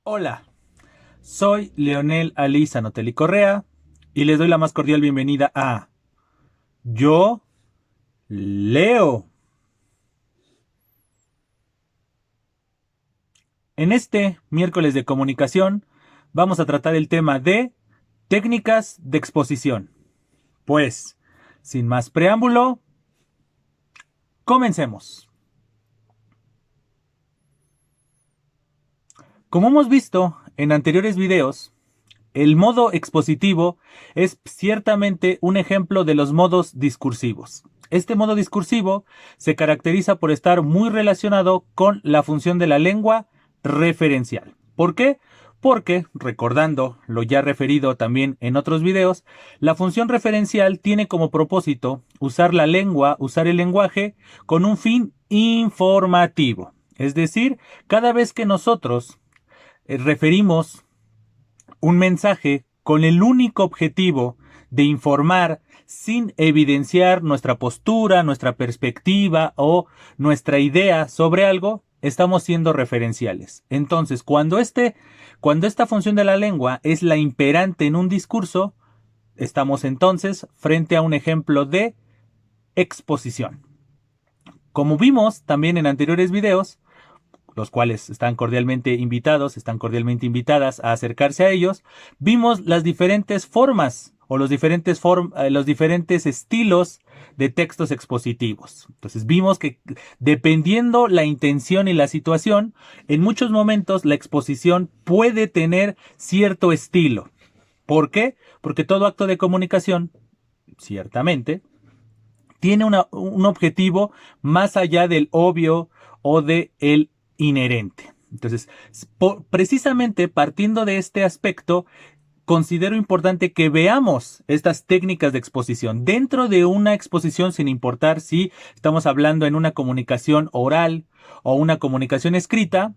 Hola, soy Leonel Ali Zanotelli Correa y les doy la más cordial bienvenida a Yo Leo. En este miércoles de comunicación vamos a tratar el tema de técnicas de exposición. Pues, sin más preámbulo, comencemos. Como hemos visto en anteriores videos, el modo expositivo es ciertamente un ejemplo de los modos discursivos. Este modo discursivo se caracteriza por estar muy relacionado con la función de la lengua referencial. ¿Por qué? Porque, recordando lo ya referido también en otros videos, la función referencial tiene como propósito usar la lengua, usar el lenguaje con un fin informativo. Es decir, cada vez que nosotros referimos un mensaje con el único objetivo de informar sin evidenciar nuestra postura, nuestra perspectiva o nuestra idea sobre algo, estamos siendo referenciales. Entonces, cuando esta función de la lengua es la imperante en un discurso, estamos entonces frente a un ejemplo de exposición. Como vimos también en anteriores videos, los cuales están cordialmente invitados, están cordialmente invitadas a acercarse a ellos, vimos las diferentes formas o los diferentes estilos de textos expositivos. Entonces vimos que dependiendo la intención y la situación, en muchos momentos la exposición puede tener cierto estilo. ¿Por qué? Porque todo acto de comunicación, ciertamente, tiene un objetivo más allá del obvio o del inherente. Entonces, precisamente partiendo de este aspecto, considero importante que veamos estas técnicas de exposición dentro de una exposición, sin importar si estamos hablando en una comunicación oral o una comunicación escrita.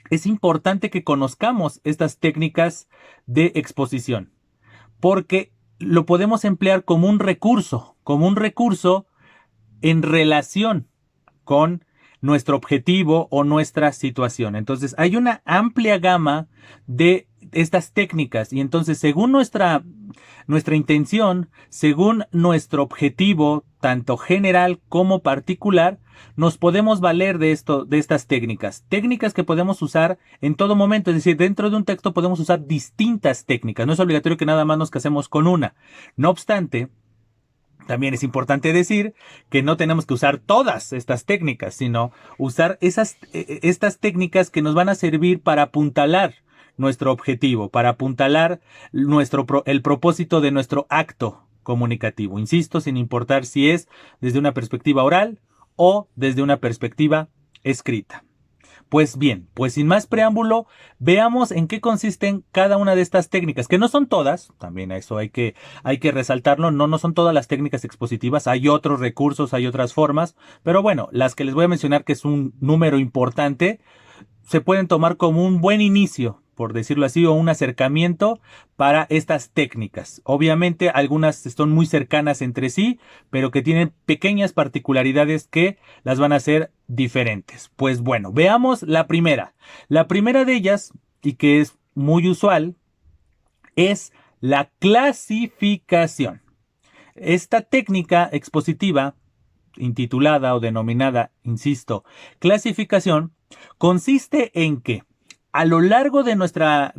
Es importante que conozcamos estas técnicas de exposición, porque lo podemos emplear como un recurso en relación con nuestro objetivo o nuestra situación. Entonces hay una amplia gama de estas técnicas y entonces según nuestra intención, según nuestro objetivo, tanto general como particular, nos podemos valer de estas técnicas. Técnicas que podemos usar en todo momento, es decir, dentro de un texto podemos usar distintas técnicas. No es obligatorio que nada más nos casemos con una. No obstante, también es importante decir que no tenemos que usar todas estas técnicas, sino usar estas técnicas que nos van a servir para apuntalar nuestro objetivo, para apuntalar el propósito de nuestro acto comunicativo. Insisto, sin importar si es desde una perspectiva oral o desde una perspectiva escrita. Pues bien, pues sin más preámbulo, veamos en qué consisten cada una de estas técnicas, que no son todas, también eso hay que resaltarlo, no son todas las técnicas expositivas, hay otros recursos, hay otras formas, pero bueno, las que les voy a mencionar, que es un número importante, se pueden tomar como un buen inicio, por decirlo así, o un acercamiento para estas técnicas. Obviamente algunas son muy cercanas entre sí, pero que tienen pequeñas particularidades que las van a hacer diferentes. Pues bueno, veamos la primera. La primera de ellas, y que es muy usual, es la clasificación. Esta técnica expositiva, intitulada o denominada, insisto, clasificación, consiste en que a lo largo de nuestra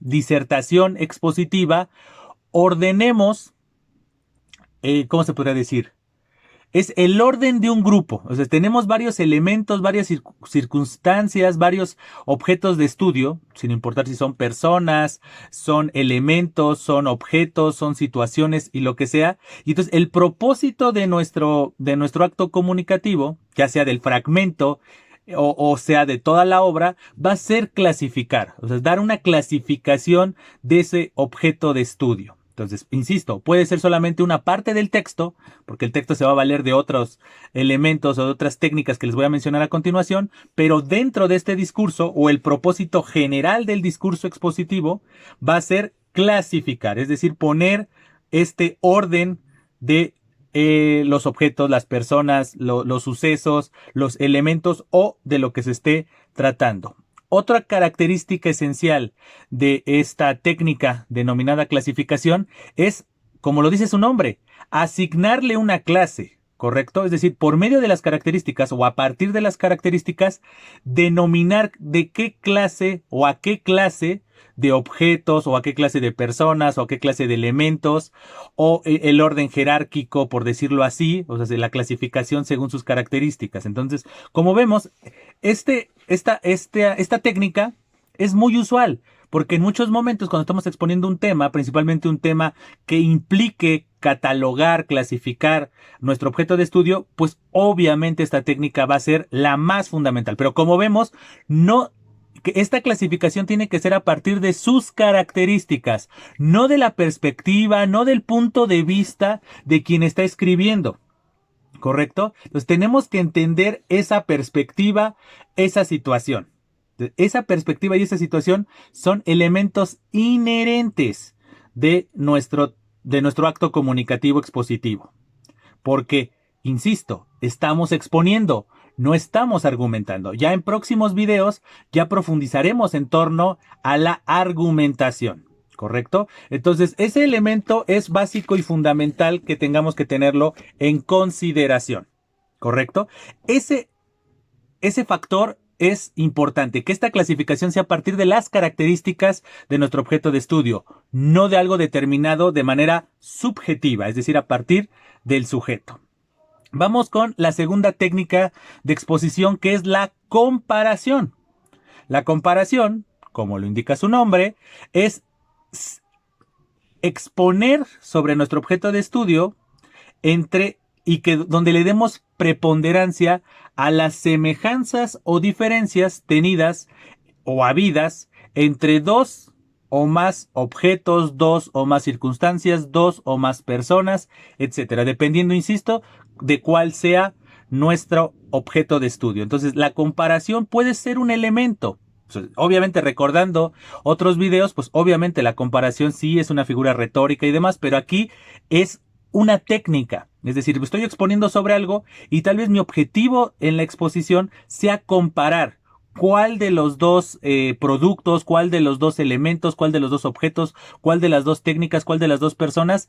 disertación expositiva ordenemos, ¿cómo se podría decir? Es el orden de un grupo. O sea, tenemos varios elementos, varias circunstancias, varios objetos de estudio, sin importar si son personas, son elementos, son objetos, son situaciones y lo que sea. Y entonces el propósito de nuestro acto comunicativo, ya sea del fragmento o sea de toda la obra, va a ser clasificar, o sea, dar una clasificación de ese objeto de estudio. Entonces, insisto, puede ser solamente una parte del texto, porque el texto se va a valer de otros elementos o de otras técnicas que les voy a mencionar a continuación, pero dentro de este discurso o el propósito general del discurso expositivo va a ser clasificar, es decir, poner este orden de los objetos, las personas, los sucesos, los elementos o de lo que se esté tratando. otra característica esencial de esta técnica denominada clasificación es, como lo dice su nombre, asignarle una clase, ¿correcto? Es decir, por medio de las características o a partir de las características, denominar de qué clase o a qué clase de objetos o a qué clase de personas o a qué clase de elementos o el orden jerárquico, por decirlo así, o sea, la clasificación según sus características. Entonces, como vemos, esta técnica es muy usual, porque en muchos momentos cuando estamos exponiendo un tema, principalmente un tema que implique catalogar, clasificar nuestro objeto de estudio, pues obviamente esta técnica va a ser la más fundamental. Pero como vemos, que esta clasificación tiene que ser a partir de sus características, no de la perspectiva, no del punto de vista de quien está escribiendo. ¿Correcto? Entonces tenemos que entender esa perspectiva, esa situación. Esa perspectiva y esa situación son elementos inherentes de nuestro acto comunicativo expositivo. Porque, insisto, estamos exponiendo, no estamos argumentando. Ya en próximos videos ya profundizaremos en torno a la argumentación. ¿Correcto? Entonces, ese elemento es básico y fundamental que tengamos que tenerlo en consideración. ¿Correcto? Ese factor es importante, que esta clasificación sea a partir de las características de nuestro objeto de estudio, no de algo determinado de manera subjetiva, es decir, a partir del sujeto. Vamos con la segunda técnica de exposición, que es la comparación. La comparación, como lo indica su nombre, es exponer sobre nuestro objeto de estudio donde le demos preponderancia a las semejanzas o diferencias tenidas o habidas entre dos o más objetos, dos o más circunstancias, dos o más personas, etcétera, dependiendo, insisto, de cuál sea nuestro objeto de estudio. Entonces, la comparación puede ser un elemento. Obviamente, recordando otros videos, pues obviamente la comparación sí es una figura retórica y demás, pero aquí es una técnica. Es decir, me estoy exponiendo sobre algo y tal vez mi objetivo en la exposición sea comparar cuál de los dos productos, cuál de los dos elementos, cuál de los dos objetos, cuál de las dos técnicas, cuál de las dos personas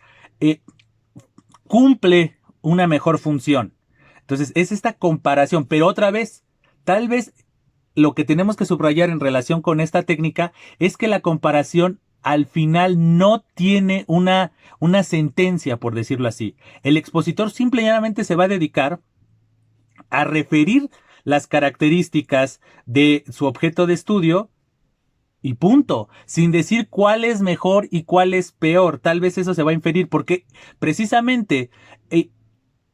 cumple una mejor función. Entonces, es esta comparación, pero otra vez, tal vez lo que tenemos que subrayar en relación con esta técnica es que la comparación al final no tiene una sentencia, por decirlo así. El expositor simple y llanamente se va a dedicar a referir las características de su objeto de estudio y punto, sin decir cuál es mejor y cuál es peor. Tal vez eso se va a inferir porque precisamente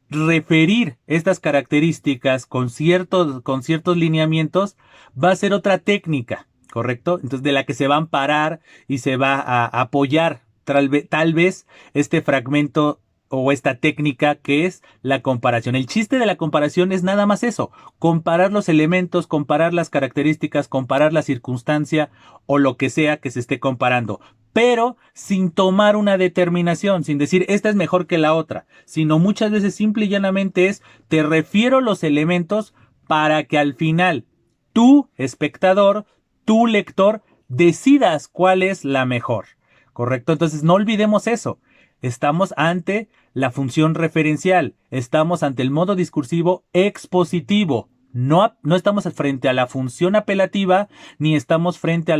referir estas características con ciertos lineamientos va a ser otra técnica, ¿correcto? Entonces, de la que se va a amparar y se va a apoyar tal vez este fragmento o esta técnica que es la comparación. El chiste de la comparación es nada más eso, comparar los elementos, comparar las características, comparar la circunstancia o lo que sea que se esté comparando, pero sin tomar una determinación, sin decir esta es mejor que la otra, sino muchas veces simple y llanamente es te refiero los elementos para que al final tú, espectador, tú, lector, decidas cuál es la mejor, ¿correcto? Entonces no olvidemos eso. Estamos ante la función referencial, estamos ante el modo discursivo expositivo. No estamos frente a la función apelativa, ni estamos frente a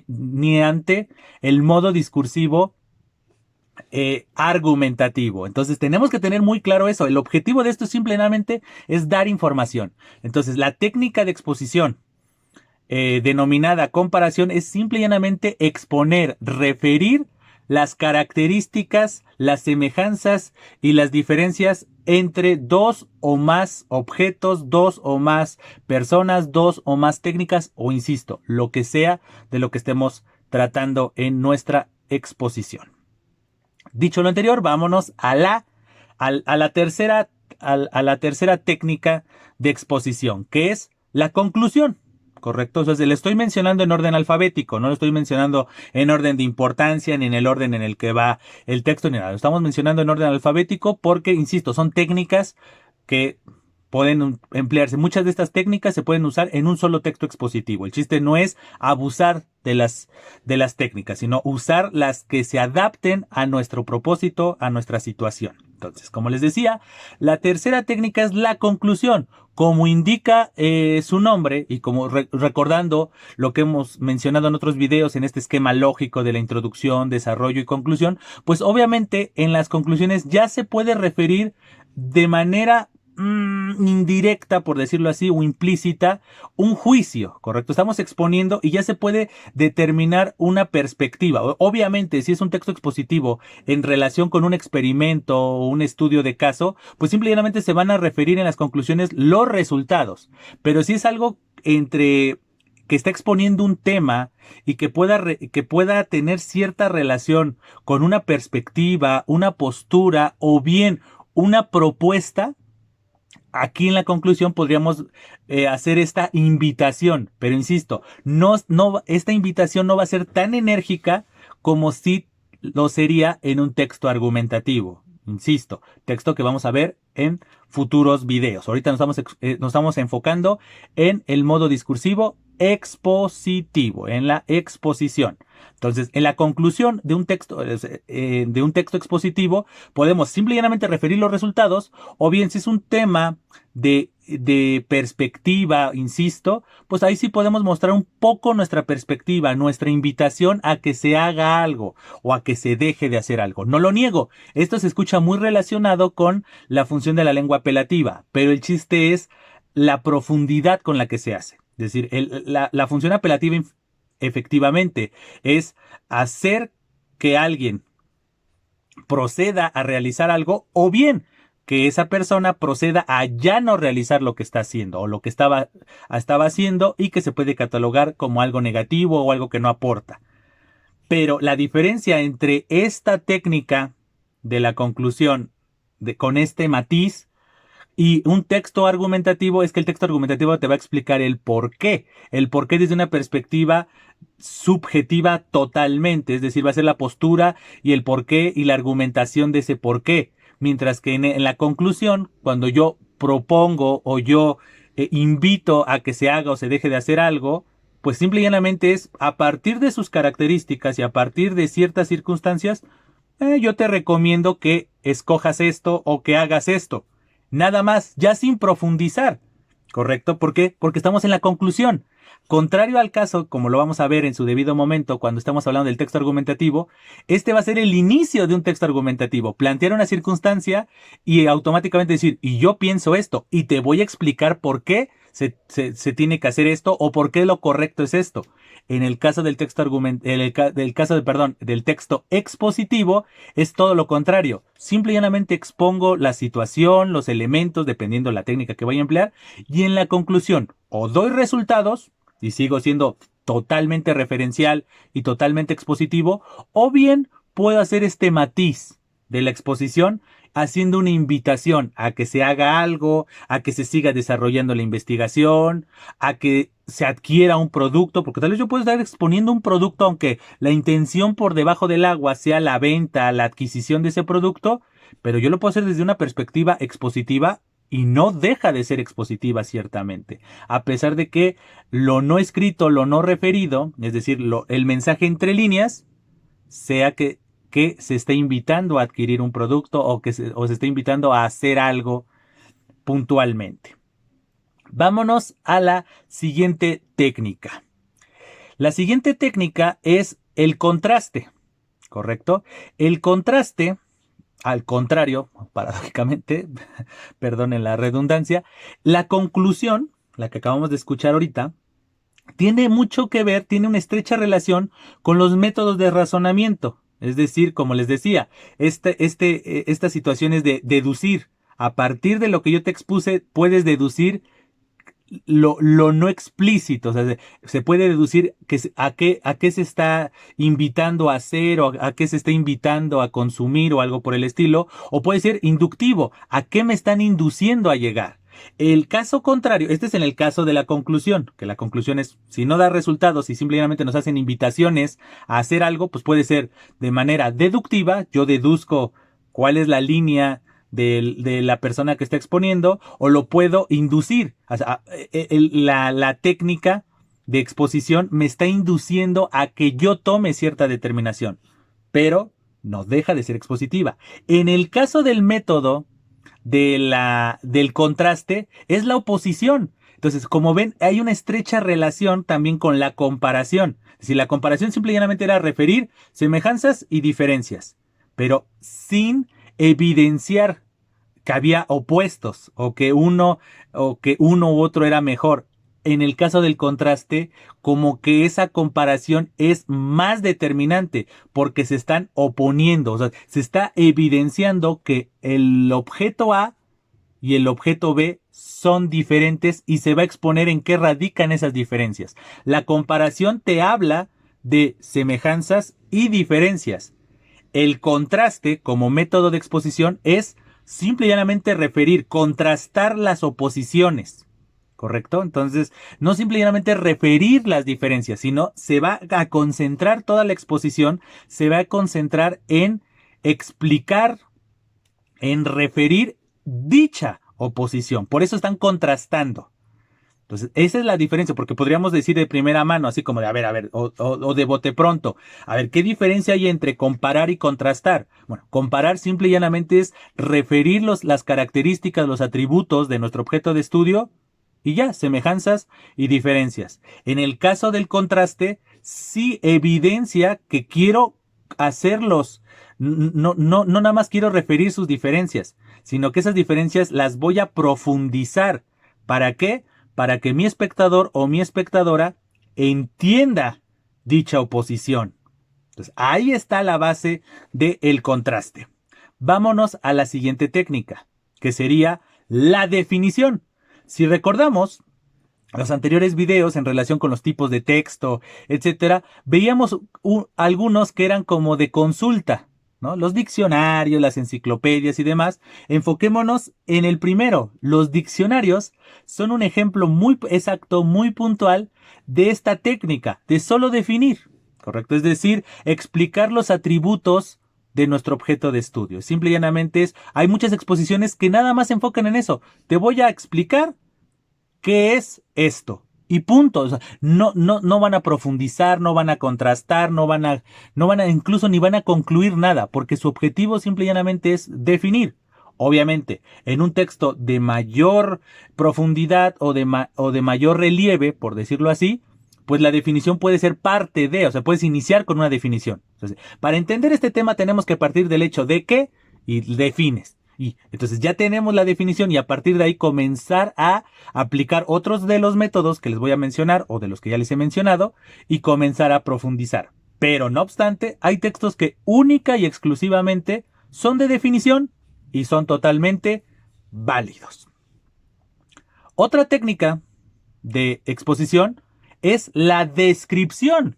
ni ante el modo discursivo argumentativo. Entonces tenemos que tener muy claro eso. El objetivo de esto simplemente es dar información. Entonces la técnica de exposición denominada comparación es simple y llanamente exponer, referir las características, las semejanzas y las diferencias entre dos o más objetos, dos o más personas, dos o más técnicas o, insisto, lo que sea de lo que estemos tratando en nuestra exposición. Dicho lo anterior, vámonos a la tercera técnica de exposición, que es la conclusión. ¿Correcto? Entonces le estoy mencionando en orden alfabético, no lo estoy mencionando en orden de importancia, ni en el orden en el que va el texto, ni nada. Lo estamos mencionando en orden alfabético porque, insisto, son técnicas que pueden emplearse. Muchas de estas técnicas se pueden usar en un solo texto expositivo. El chiste no es abusar de las técnicas, sino usar las que se adapten a nuestro propósito, a nuestra situación. Entonces, como les decía, la tercera técnica es la conclusión. Como indica su nombre y como recordando lo que hemos mencionado en otros videos en este esquema lógico de la introducción, desarrollo y conclusión, pues obviamente en las conclusiones ya se puede referir de manera indirecta, por decirlo así, o implícita, un juicio, ¿correcto? Estamos exponiendo y ya se puede determinar una perspectiva. Obviamente, si es un texto expositivo en relación con un experimento o un estudio de caso, pues simplemente se van a referir en las conclusiones los resultados. Pero si es algo entre que está exponiendo un tema y que pueda tener cierta relación con una perspectiva, una postura o bien una propuesta, aquí en la conclusión podríamos hacer esta invitación, pero insisto, esta invitación no va a ser tan enérgica como si lo sería en un texto argumentativo. Insisto, texto que vamos a ver en futuros videos. Ahorita nos estamos enfocando en el modo discursivo expositivo, en la exposición. Entonces, en la conclusión de un texto expositivo, podemos simplemente referir los resultados, o bien si es un tema de perspectiva, insisto, pues ahí sí podemos mostrar un poco nuestra perspectiva, nuestra invitación a que se haga algo o a que se deje de hacer algo. No lo niego, esto se escucha muy relacionado con la función de la lengua apelativa, pero el chiste es la profundidad con la que se hace. Es decir, la función apelativa efectivamente es hacer que alguien proceda a realizar algo o bien que esa persona proceda a ya no realizar lo que está haciendo o lo que estaba haciendo y que se puede catalogar como algo negativo o algo que no aporta. Pero la diferencia entre esta técnica de la conclusión con este matiz y un texto argumentativo es que el texto argumentativo te va a explicar el por qué desde una perspectiva subjetiva totalmente, es decir, va a ser la postura y el por qué y la argumentación de ese por qué, mientras que en la conclusión, cuando yo propongo o yo invito a que se haga o se deje de hacer algo, pues simple y llanamente es a partir de sus características y a partir de ciertas circunstancias, yo te recomiendo que escojas esto o que hagas esto. Nada más, ya sin profundizar. ¿Correcto? ¿Por qué? Porque estamos en la conclusión. Contrario al caso, como lo vamos a ver en su debido momento cuando estamos hablando del texto argumentativo, este va a ser el inicio de un texto argumentativo. Plantear una circunstancia y automáticamente decir, y yo pienso esto, y te voy a explicar por qué se tiene que hacer esto o por qué lo correcto es esto. En el caso del texto del texto expositivo, es todo lo contrario. Simple y llanamente expongo la situación, los elementos, dependiendo de la técnica que vaya a emplear, y en la conclusión, o doy resultados, y sigo siendo totalmente referencial y totalmente expositivo, o bien puedo hacer este matiz de la exposición haciendo una invitación a que se haga algo, a que se siga desarrollando la investigación, a que se adquiera un producto, porque tal vez yo puedo estar exponiendo un producto, aunque la intención por debajo del agua sea la venta, la adquisición de ese producto, pero yo lo puedo hacer desde una perspectiva expositiva y no deja de ser expositiva ciertamente, a pesar de que lo no escrito, lo no referido, es decir, el mensaje entre líneas, sea que se esté invitando a adquirir un producto o se esté invitando a hacer algo puntualmente. Vámonos a la siguiente técnica. La siguiente técnica es el contraste, ¿correcto? El contraste, al contrario, paradójicamente, perdonen la redundancia, la conclusión, la que acabamos de escuchar ahorita, tiene mucho que ver, tiene una estrecha relación con los métodos de razonamiento. Es decir, como les decía, estas situaciones de deducir. A partir de lo que yo te expuse, puedes deducir lo no explícito. O sea, se puede deducir a qué se está invitando a hacer o a qué se está invitando a consumir o algo por el estilo. O puede ser inductivo, a qué me están induciendo a llegar. El caso contrario, este es en el caso de la conclusión, que la conclusión es, si no da resultados y simplemente nos hacen invitaciones a hacer algo, pues puede ser de manera deductiva, yo deduzco cuál es la línea de la persona que está exponiendo, o lo puedo inducir. O sea, la técnica de exposición me está induciendo a que yo tome cierta determinación, pero no deja de ser expositiva. En el caso del método del contraste, es la oposición. Entonces, como ven, hay una estrecha relación también con la comparación. Si la comparación simplemente era referir semejanzas y diferencias, pero sin evidenciar que había opuestos o que uno u otro era mejor. En el caso del contraste, como que esa comparación es más determinante porque se están oponiendo, o sea, se está evidenciando que el objeto A y el objeto B son diferentes y se va a exponer en qué radican esas diferencias. La comparación te habla de semejanzas y diferencias. El contraste como método de exposición es simple y llanamente referir, contrastar las oposiciones. ¿Correcto? Entonces, no simple y llanamente referir las diferencias, sino se va a concentrar toda la exposición, se va a concentrar en explicar, en referir dicha oposición. Por eso están contrastando. Entonces, esa es la diferencia, porque podríamos decir de primera mano, así como de, a ver, o de bote pronto, a ver, ¿qué diferencia hay entre comparar y contrastar? Bueno, comparar simple y llanamente es referir las características, los atributos de nuestro objeto de estudio, y ya, semejanzas y diferencias. En el caso del contraste, sí evidencia que quiero hacerlos, no nada más quiero referir sus diferencias, sino que esas diferencias las voy a profundizar. ¿Para qué? Para que mi espectador o mi espectadora entienda dicha oposición. Entonces, ahí está la base del contraste. Vámonos a la siguiente técnica, que sería la definición. Si recordamos los anteriores videos en relación con los tipos de texto, etcétera, veíamos algunos que eran como de consulta, ¿no? Los diccionarios, las enciclopedias y demás. Enfoquémonos en el primero. Los diccionarios son un ejemplo muy exacto, muy puntual de esta técnica de solo definir, ¿correcto? Es decir, explicar los atributos de nuestro objeto de estudio. Simple y llanamente hay muchas exposiciones que nada más se enfocan en eso. Te voy a explicar ¿qué es esto? Y punto. O sea, no van a profundizar, no van a contrastar, no van a incluso ni van a concluir nada, porque su objetivo simple y llanamente es definir. Obviamente, en un texto de mayor profundidad o de mayor relieve, por decirlo así, pues la definición puede ser parte de, o sea, puedes iniciar con una definición. Entonces, para entender este tema tenemos que partir del hecho de que y defines. Y entonces ya tenemos la definición y a partir de ahí comenzar a aplicar otros de los métodos que les voy a mencionar o de los que ya les he mencionado y comenzar a profundizar. Pero no obstante, hay textos que única y exclusivamente son de definición y son totalmente válidos. Otra técnica de exposición es la descripción.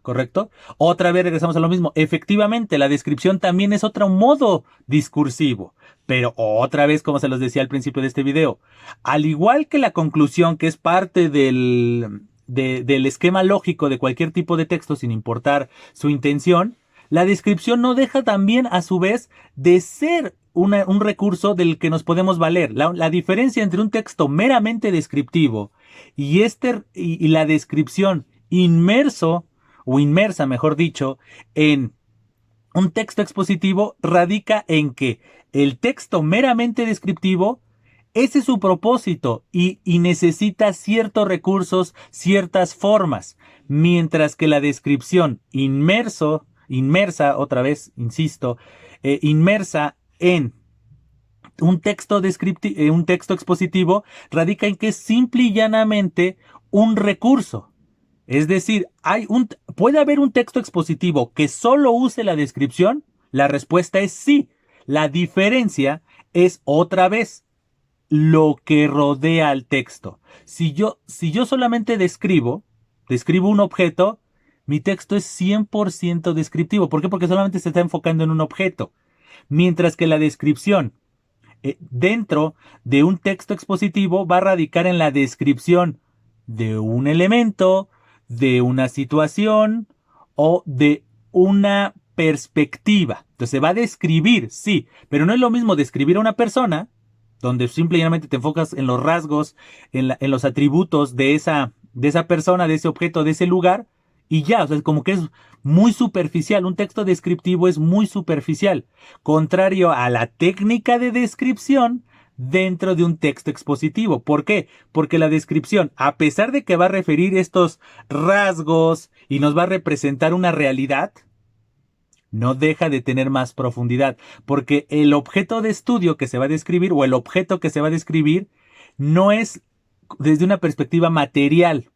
¿Correcto? Otra vez regresamos a lo mismo. Efectivamente, la descripción también es otro modo discursivo. Pero otra vez, como se los decía al principio de este video, al igual que la conclusión, que es parte del esquema lógico de cualquier tipo de texto, sin importar su intención, la descripción no deja también, a su vez, de ser un recurso del que nos podemos valer. La diferencia entre un texto meramente descriptivo y la descripción inmerso, o inmersa, mejor dicho, en un texto expositivo radica en que el texto meramente descriptivo, ese es su propósito y necesita ciertos recursos, ciertas formas, mientras que la descripción inmersa, otra vez, insisto, inmersa en un texto expositivo radica en que es simple y llanamente un recurso. Es decir, ¿puede haber un texto expositivo que solo use la descripción? La respuesta es sí. La diferencia es otra vez lo que rodea al texto. Si yo solamente describo un objeto, mi texto es 100% descriptivo. ¿Por qué? Porque solamente se está enfocando en un objeto. Mientras que la descripción dentro de un texto expositivo va a radicar en la descripción de un elemento, de una situación o de una perspectiva. Entonces se va a describir, sí, pero no es lo mismo describir a una persona, donde simplemente te enfocas en los rasgos, en los atributos de esa persona, de ese objeto, de ese lugar, y ya, o sea, como que es muy superficial. Un texto descriptivo es muy superficial, contrario a la técnica de descripción dentro de un texto expositivo. ¿Por qué? Porque la descripción, a pesar de que va a referir estos rasgos y nos va a representar una realidad, no deja de tener más profundidad, porque el objeto de estudio que se va a describir o el objeto que se va a describir no es desde una perspectiva material,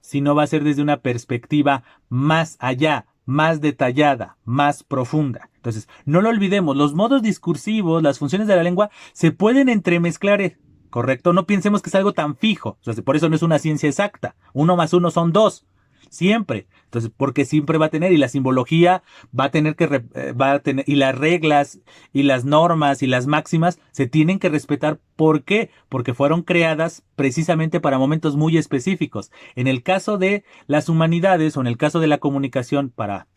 sino va a ser desde una perspectiva más allá, más detallada, más profunda. Entonces, no lo olvidemos, los modos discursivos, las funciones de la lengua se pueden entremezclar, ¿correcto? No pensemos que es algo tan fijo, o sea, por eso no es una ciencia exacta. 1 más 1 son 2. Siempre. Entonces, porque siempre va a tener, y la simbología va a tener va a tener, y las reglas, y las normas, y las máximas se tienen que respetar. ¿Por qué? Porque fueron creadas precisamente para momentos muy específicos. En el caso de las humanidades, o en el caso de la comunicación, para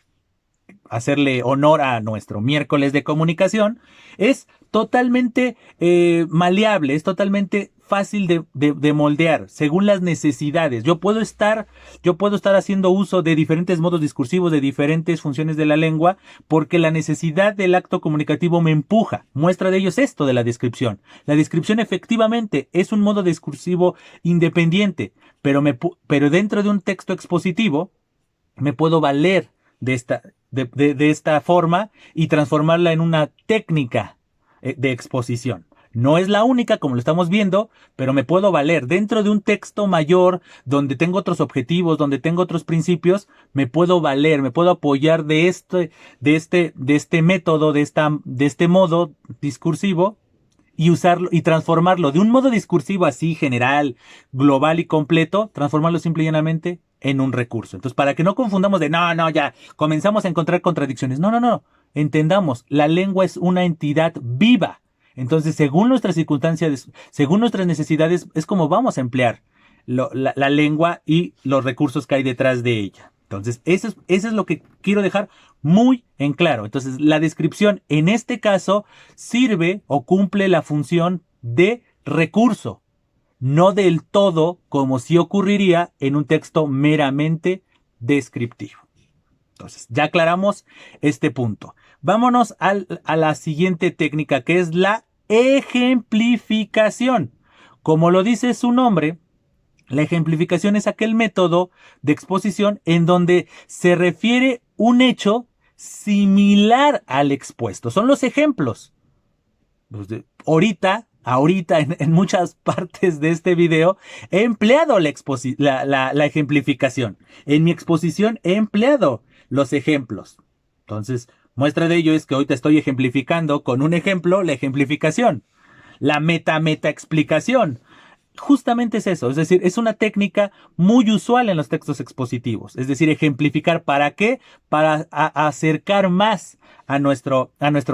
hacerle honor a nuestro miércoles de comunicación, es totalmente maleable, es totalmente fácil de moldear según las necesidades. Yo puedo estar haciendo uso de diferentes modos discursivos, de diferentes funciones de la lengua, porque la necesidad del acto comunicativo me empuja. Muestra de ello es esto de la descripción. La descripción efectivamente es un modo discursivo independiente, pero dentro de un texto expositivo me puedo valer de esta forma y transformarla en una técnica de exposición. No es la única, como lo estamos viendo, pero me puedo valer dentro de un texto mayor, donde tengo otros objetivos, donde tengo otros principios, me puedo valer, me puedo apoyar de este método, de este modo discursivo, y usarlo y transformarlo de un modo discursivo así general, global y completo, transformarlo simple y llanamente en un recurso. Entonces, para que no confundamos de no, ya comenzamos a encontrar contradicciones. No. Entendamos, la lengua es una entidad viva. Entonces, según nuestras circunstancias, según nuestras necesidades, es como vamos a emplear la lengua y los recursos que hay detrás de ella. Entonces, eso es lo que quiero dejar muy en claro. Entonces, la descripción en este caso sirve o cumple la función de recurso, no del todo como si ocurriría en un texto meramente descriptivo. Entonces, ya aclaramos este punto. Vámonos a la siguiente técnica, que es la ejemplificación. Como lo dice su nombre, la ejemplificación es aquel método de exposición en donde se refiere un hecho similar al expuesto. Son los ejemplos. Ahorita en muchas partes de este video he empleado la ejemplificación. En mi exposición he empleado los ejemplos. Entonces, muestra de ello es que hoy te estoy ejemplificando con un ejemplo la ejemplificación. La meta explicación. Justamente es eso, es decir, es una técnica muy usual en los textos expositivos, es decir, ejemplificar. ¿Para qué? Para acercar más a nuestro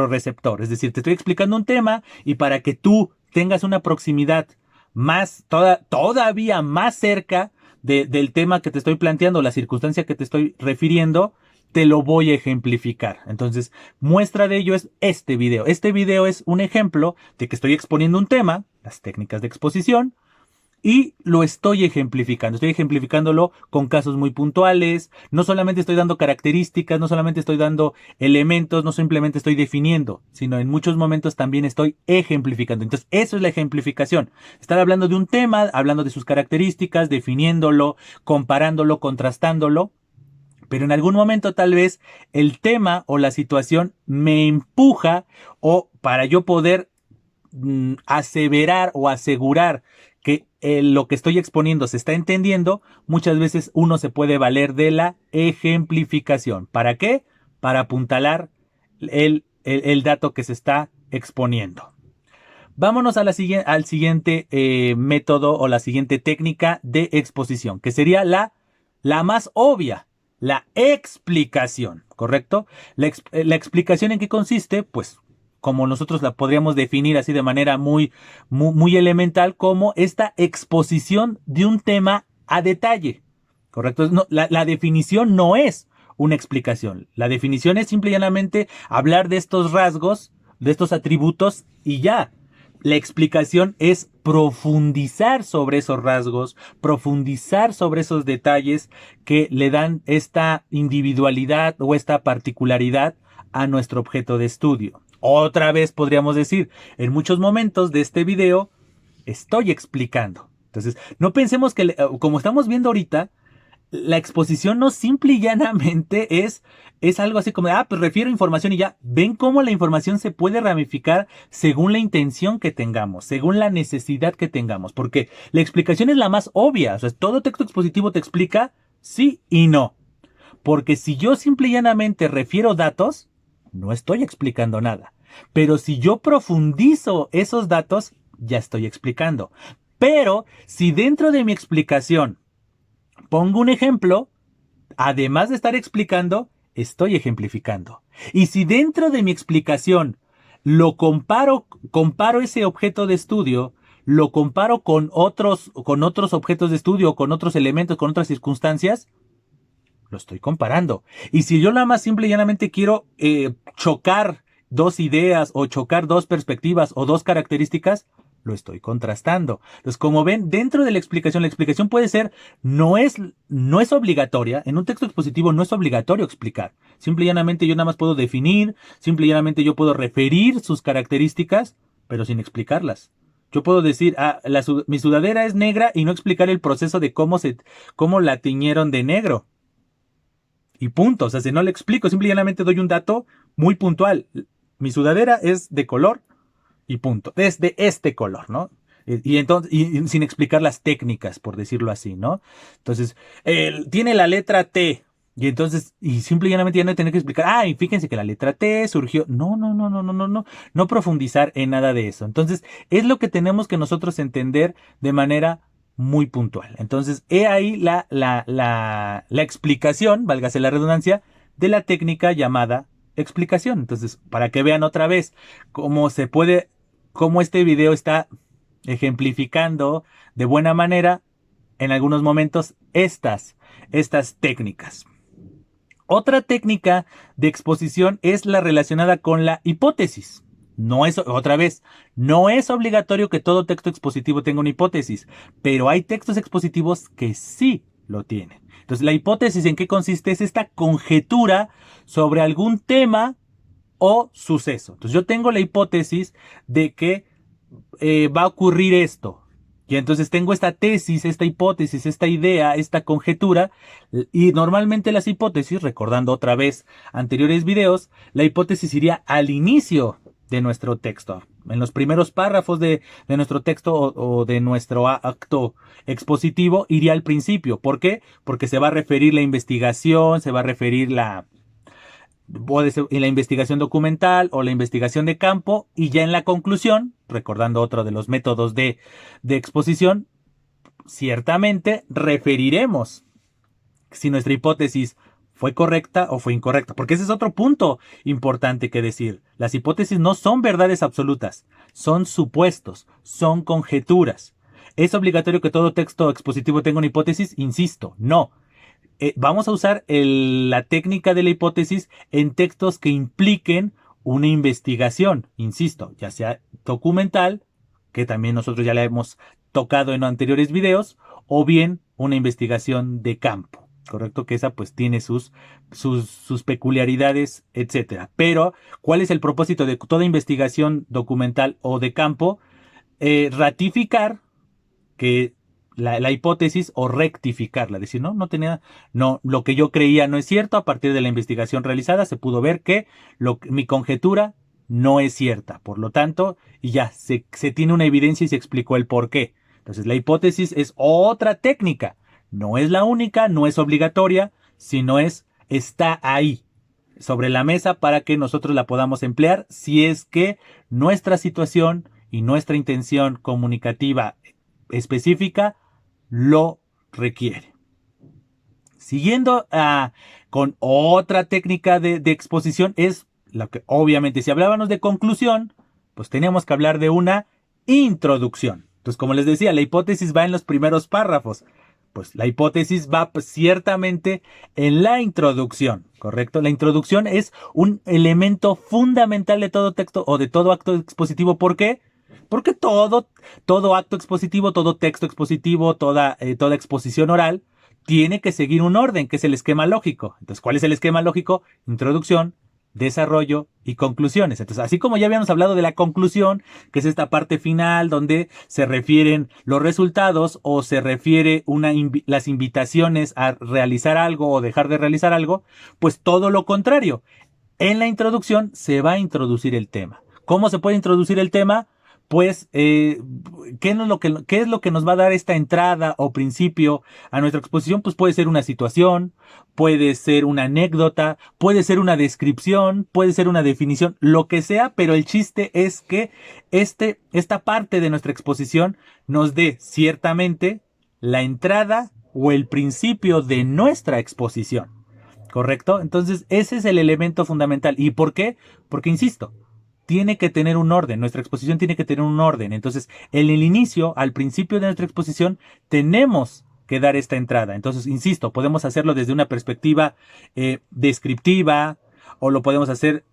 receptor, es decir, te estoy explicando un tema y para que tú tengas una proximidad más, todavía más cerca del tema que te estoy planteando, la circunstancia que te estoy refiriendo, te lo voy a ejemplificar. Entonces, muestra de ello es este video. Este video es un ejemplo de que estoy exponiendo un tema, las técnicas de exposición, y lo estoy ejemplificándolo con casos muy puntuales. No solamente estoy dando características, no solamente estoy dando elementos, no simplemente estoy definiendo, sino en muchos momentos también estoy ejemplificando. Entonces, eso es la ejemplificación. Estar hablando de un tema, hablando de sus características, definiéndolo, comparándolo, contrastándolo. Pero en algún momento tal vez el tema o la situación me empuja, o para yo poder aseverar o asegurar que lo que estoy exponiendo se está entendiendo, muchas veces uno se puede valer de la ejemplificación. ¿Para qué? Para apuntalar el dato que se está exponiendo. Vámonos al siguiente método o la siguiente técnica de exposición, que sería la más obvia, la explicación, ¿correcto? La explicación, ¿en qué consiste? Pues como nosotros la podríamos definir así de manera muy elemental, como esta exposición de un tema a detalle, ¿correcto? No, la definición no es una explicación. La definición es simple y llanamente hablar de estos rasgos, de estos atributos y ya. La explicación es profundizar sobre esos rasgos, profundizar sobre esos detalles que le dan esta individualidad o esta particularidad a nuestro objeto de estudio. Otra vez podríamos decir, en muchos momentos de este video estoy explicando. Entonces, no pensemos que, como estamos viendo ahorita, la exposición no simple y llanamente es algo así como, pues refiero información y ya. Ven cómo la información se puede ramificar según la intención que tengamos, según la necesidad que tengamos. Porque la explicación es la más obvia. O sea, todo texto expositivo te explica sí y no. Porque si yo simple y llanamente refiero datos, no estoy explicando nada. Pero si yo profundizo esos datos, ya estoy explicando. Pero si dentro de mi explicación pongo un ejemplo, además de estar explicando, estoy ejemplificando. Y si dentro de mi explicación lo comparo ese objeto de estudio, lo comparo con otros objetos de estudio, con otros elementos, con otras circunstancias, lo estoy comparando. Y si yo nada más simple y llanamente quiero chocar dos ideas o chocar dos perspectivas o dos características, lo estoy contrastando. Entonces, como ven, dentro de la explicación puede ser, no es obligatoria. En un texto expositivo no es obligatorio explicar. Simple y llanamente yo nada más puedo definir, simple y llanamente yo puedo referir sus características, pero sin explicarlas. Yo puedo decir, mi sudadera es negra y no explicar el proceso de cómo la tiñeron de negro. Y punto. O sea, si no le explico, simple y llanamente doy un dato muy puntual. Mi sudadera es de color y punto. Es de este color, ¿no? Y entonces, y sin explicar las técnicas, por decirlo así, ¿no? Entonces, tiene la letra T. Y entonces, y simple y llanamente ya no tener que explicar, y fíjense que la letra T surgió. No profundizar en nada de eso. Entonces, es lo que tenemos que nosotros entender de manera muy puntual. Entonces, he ahí la explicación, válgase la redundancia, de la técnica llamada explicación. Entonces, para que vean otra vez cómo este video está ejemplificando de buena manera en algunos momentos estas técnicas. Otra técnica de exposición es la relacionada con la hipótesis. No es obligatorio que todo texto expositivo tenga una hipótesis, pero hay textos expositivos que sí lo tienen. Entonces, la hipótesis, ¿en qué consiste? Es esta conjetura sobre algún tema o suceso. Entonces, yo tengo la hipótesis de que va a ocurrir esto. Y entonces tengo esta tesis, esta hipótesis, esta idea, esta conjetura. Y normalmente las hipótesis, recordando otra vez anteriores videos, la hipótesis iría al inicio de nuestro texto. En los primeros párrafos de nuestro texto o de nuestro acto expositivo iría al principio. ¿Por qué? Porque se va a referir la investigación, se va a referir puede ser la investigación documental o la investigación de campo, y ya en la conclusión, recordando otro de los métodos de exposición, ciertamente referiremos si nuestra hipótesis fue correcta o fue incorrecta, porque ese es otro punto importante que decir. Las hipótesis no son verdades absolutas, son supuestos, son conjeturas. ¿Es obligatorio que todo texto expositivo tenga una hipótesis? Insisto, no. Vamos a usar la técnica de la hipótesis en textos que impliquen una investigación, insisto, ya sea documental, que también nosotros ya la hemos tocado en anteriores videos, o bien una investigación de campo, ¿correcto? Que esa pues tiene sus peculiaridades, etcétera. Pero, ¿cuál es el propósito de toda investigación documental o de campo? Ratificar que la hipótesis o rectificarla, decir, lo que yo creía no es cierto. A partir de la investigación realizada se pudo ver que mi conjetura no es cierta, por lo tanto, y ya se tiene una evidencia y se explicó el por qué. Entonces, la hipótesis es otra técnica, no es la única, no es obligatoria, sino está ahí, sobre la mesa, para que nosotros la podamos emplear si es que nuestra situación y nuestra intención comunicativa específica lo requiere. Siguiendo con otra técnica de exposición, es lo que obviamente, si hablábamos de conclusión, pues teníamos que hablar de una introducción. Entonces, como les decía, la hipótesis va en los primeros párrafos. Pues la hipótesis va ciertamente en la introducción, ¿correcto? La introducción es un elemento fundamental de todo texto o de todo acto expositivo. ¿Por qué? Porque todo acto expositivo, todo texto expositivo, toda exposición oral tiene que seguir un orden, que es el esquema lógico. Entonces, ¿cuál es el esquema lógico? Introducción, desarrollo y conclusiones. Entonces, así como ya habíamos hablado de la conclusión, que es esta parte final donde se refieren los resultados o se refiere las invitaciones a realizar algo o dejar de realizar algo, pues todo lo contrario. En la introducción se va a introducir el tema. ¿Cómo se puede introducir el tema? Pues, ¿qué es lo que nos va a dar esta entrada o principio a nuestra exposición? Pues puede ser una situación, puede ser una anécdota, puede ser una descripción, puede ser una definición, lo que sea, pero el chiste es que esta parte de nuestra exposición nos dé ciertamente la entrada o el principio de nuestra exposición. ¿Correcto? Entonces, ese es el elemento fundamental. ¿Y por qué? Porque, insisto, tiene que tener un orden. Nuestra exposición tiene que tener un orden. Entonces, en el inicio, al principio de nuestra exposición, tenemos que dar esta entrada. Entonces, insisto, podemos hacerlo desde una perspectiva descriptiva o lo podemos hacer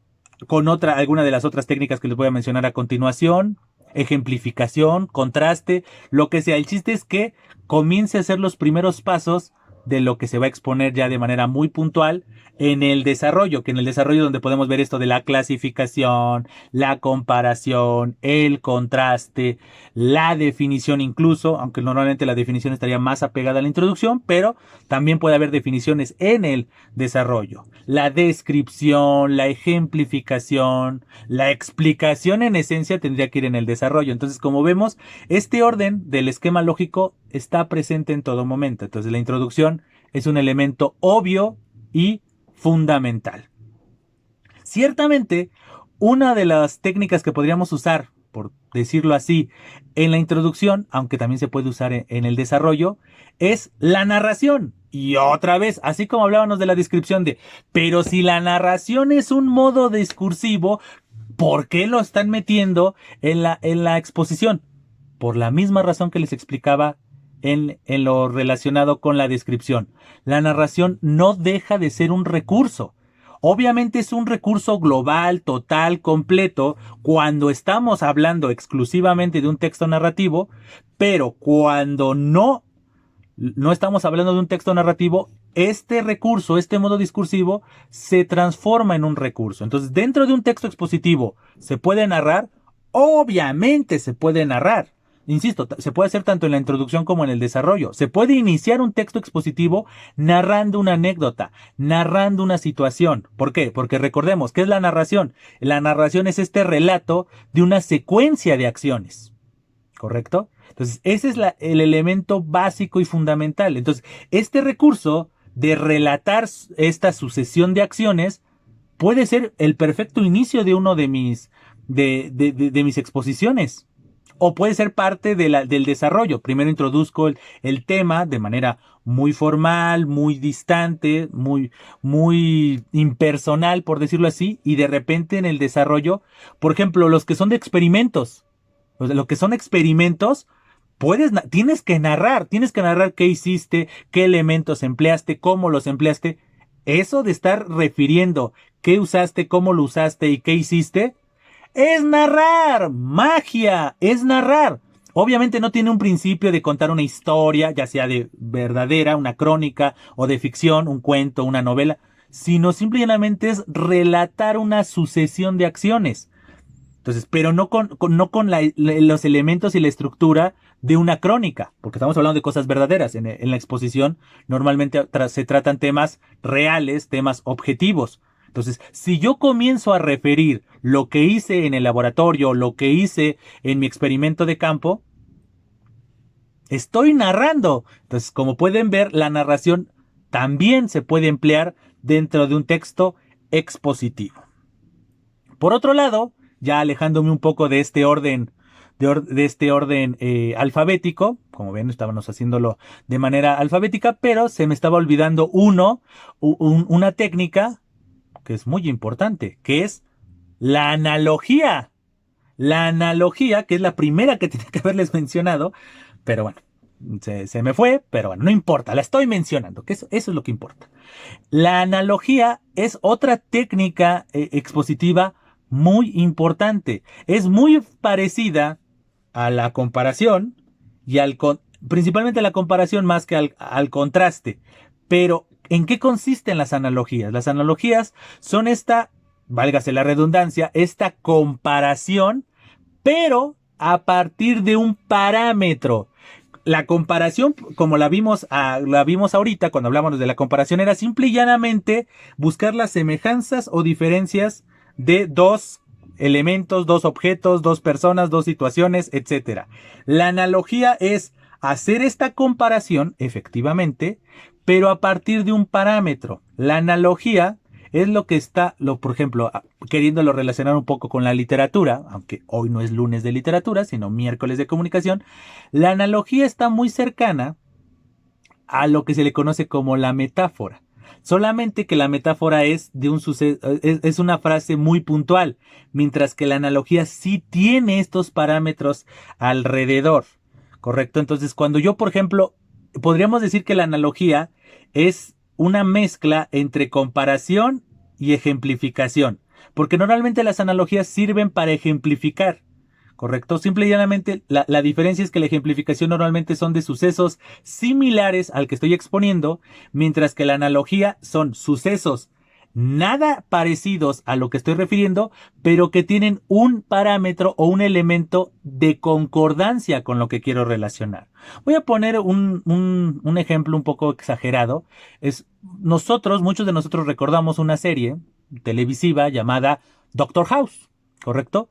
con alguna de las otras técnicas que les voy a mencionar a continuación. Ejemplificación, contraste, lo que sea. El chiste es que comience a hacer los primeros pasos de lo que se va a exponer ya de manera muy puntual en el desarrollo, que en el desarrollo donde podemos ver esto de la clasificación, la comparación, el contraste, la definición incluso, aunque normalmente la definición estaría más apegada a la introducción, pero también puede haber definiciones en el desarrollo. La descripción, la ejemplificación, la explicación en esencia tendría que ir en el desarrollo. Entonces, como vemos, este orden del esquema lógico está presente en todo momento. Entonces, la introducción es un elemento obvio y fundamental. Ciertamente, una de las técnicas que podríamos usar, por decirlo así, en la introducción, aunque también se puede usar en el desarrollo, es la narración. Y otra vez, así como hablábamos de la descripción pero si la narración es un modo discursivo, ¿por qué lo están metiendo en la exposición? Por la misma razón que les explicaba en lo relacionado con la descripción. La narración no deja de ser un recurso. Obviamente es un recurso global, total, completo, cuando estamos hablando exclusivamente de un texto narrativo, pero cuando no estamos hablando de un texto narrativo, este recurso, este modo discursivo, se transforma en un recurso. Entonces, dentro de un texto expositivo, ¿se puede narrar? Obviamente se puede narrar. Insisto, se puede hacer tanto en la introducción como en el desarrollo. Se puede iniciar un texto expositivo narrando una anécdota, narrando una situación. ¿Por qué? Porque recordemos, ¿qué es la narración? La narración es este relato de una secuencia de acciones. ¿Correcto? Entonces, ese es el elemento básico y fundamental. Entonces, este recurso de relatar esta sucesión de acciones puede ser el perfecto inicio de uno de mis exposiciones. O puede ser parte del desarrollo. Primero introduzco el tema de manera muy formal, muy distante, muy impersonal, por decirlo así, y de repente en el desarrollo, por ejemplo, los que son de experimentos, o sea, lo que son experimentos, tienes que narrar qué hiciste, qué elementos empleaste, cómo los empleaste. Eso de estar refiriendo qué usaste, cómo lo usaste y qué hiciste, es narrar, magia, es narrar. Obviamente no tiene un principio de contar una historia, ya sea de verdadera, una crónica, o de ficción, un cuento, una novela, sino simplemente es relatar una sucesión de acciones. Entonces, pero no con los elementos y la estructura de una crónica, porque estamos hablando de cosas verdaderas. En la exposición normalmente se tratan temas reales, temas objetivos. Entonces, si yo comienzo a referir lo que hice en el laboratorio, lo que hice en mi experimento de campo, estoy narrando. Entonces, como pueden ver, la narración también se puede emplear dentro de un texto expositivo. Por otro lado, ya alejándome un poco de este orden, alfabético, como ven, estábamos haciéndolo de manera alfabética, pero se me estaba olvidando una técnica que es muy importante, que es la analogía. La analogía, que es la primera que tenía que haberles mencionado, pero bueno, se me fue, pero bueno, no importa, la estoy mencionando, que eso es lo que importa. La analogía es otra técnica expositiva muy importante. Es muy parecida a la comparación y principalmente a la comparación más que al contraste. Pero, ¿en qué consisten las analogías? Las analogías son válgase la redundancia, esta comparación, pero a partir de un parámetro. La comparación, como la vimos ahorita cuando hablamos de la comparación, era simple y llanamente buscar las semejanzas o diferencias de dos elementos, dos objetos, dos personas, dos situaciones, etcétera. La analogía es hacer esta comparación, efectivamente, pero a partir de un parámetro. La analogía es lo que por ejemplo, queriéndolo relacionar un poco con la literatura, aunque hoy no es lunes de literatura, sino miércoles de comunicación, la analogía está muy cercana a lo que se le conoce como la metáfora. Solamente que la metáfora es de un suceso, es una frase muy puntual, mientras que la analogía sí tiene estos parámetros alrededor, ¿correcto? Entonces, cuando yo, por ejemplo, podríamos decir que la analogía es una mezcla entre comparación y ejemplificación, porque normalmente las analogías sirven para ejemplificar. ¿Correcto? Simple y llanamente, la diferencia es que la ejemplificación normalmente son de sucesos similares al que estoy exponiendo, mientras que la analogía son sucesos nada parecidos a lo que estoy refiriendo, pero que tienen un parámetro o un elemento de concordancia con lo que quiero relacionar. Voy a poner un ejemplo un poco exagerado. Muchos de nosotros recordamos una serie televisiva llamada Doctor House, ¿correcto?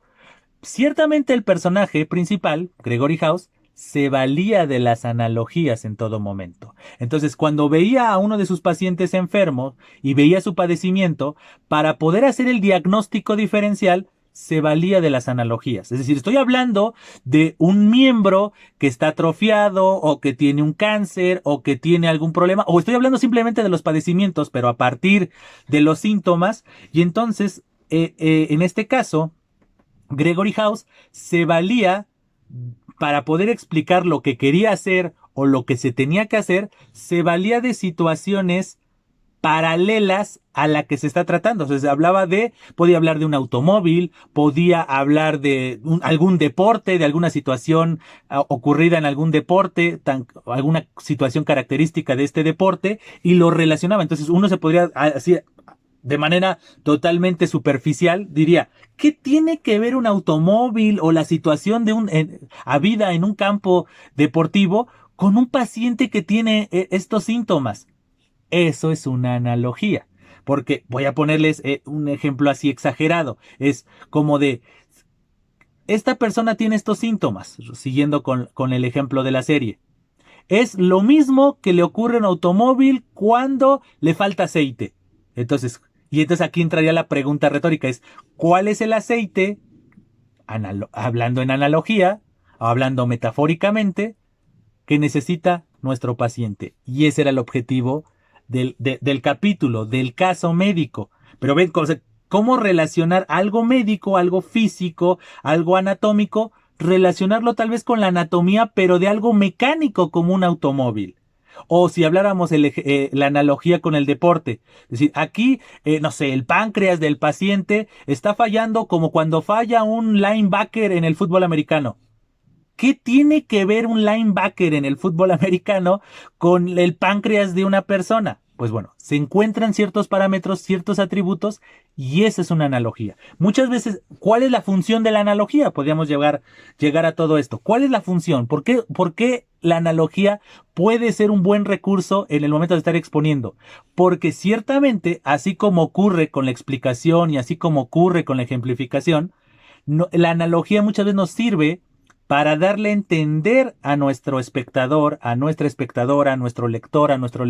Ciertamente el personaje principal, Gregory House, se valía de las analogías en todo momento. Entonces, cuando veía a uno de sus pacientes enfermos y veía su padecimiento, para poder hacer el diagnóstico diferencial, se valía de las analogías. Es decir, estoy hablando de un miembro que está atrofiado o que tiene un cáncer o que tiene algún problema, o estoy hablando simplemente de los padecimientos, pero a partir de los síntomas. Y entonces, en este caso, Gregory House se valía para poder explicar lo que quería hacer o lo que se tenía que hacer, se valía de situaciones paralelas a la que se está tratando. O sea, podía hablar de un automóvil, podía hablar de algún deporte, de alguna situación ocurrida en algún deporte, alguna situación característica de este deporte, y lo relacionaba. Entonces uno se podría así, de manera totalmente superficial, diría, ¿qué tiene que ver un automóvil o la situación a vida en un campo deportivo con un paciente que tiene estos síntomas? Eso es una analogía. Porque voy a ponerles un ejemplo así exagerado. Es como esta persona tiene estos síntomas, siguiendo con el ejemplo de la serie. Es lo mismo que le ocurre a un automóvil cuando le falta aceite. Entonces aquí entraría la pregunta retórica, ¿cuál es el aceite, hablando en analogía, o hablando metafóricamente, que necesita nuestro paciente? Y ese era el objetivo del capítulo, del caso médico. Pero ven, cómo relacionar algo médico, algo físico, algo anatómico, relacionarlo tal vez con la anatomía, pero de algo mecánico como un automóvil. O si habláramos la analogía con el deporte. Es decir, aquí, no sé, el páncreas del paciente está fallando como cuando falla un linebacker en el fútbol americano. ¿Qué tiene que ver un linebacker en el fútbol americano con el páncreas de una persona? Pues bueno, se encuentran ciertos parámetros, ciertos atributos, y esa es una analogía. Muchas veces, ¿cuál es la función de la analogía? Podríamos llegar a todo esto. ¿Cuál es la función? ¿Por qué la analogía puede ser un buen recurso en el momento de estar exponiendo? Porque ciertamente, así como ocurre con la explicación y así como ocurre con la ejemplificación, la analogía muchas veces nos sirve para darle a entender a nuestro espectador, a nuestra espectadora, a nuestro lector, a nuestra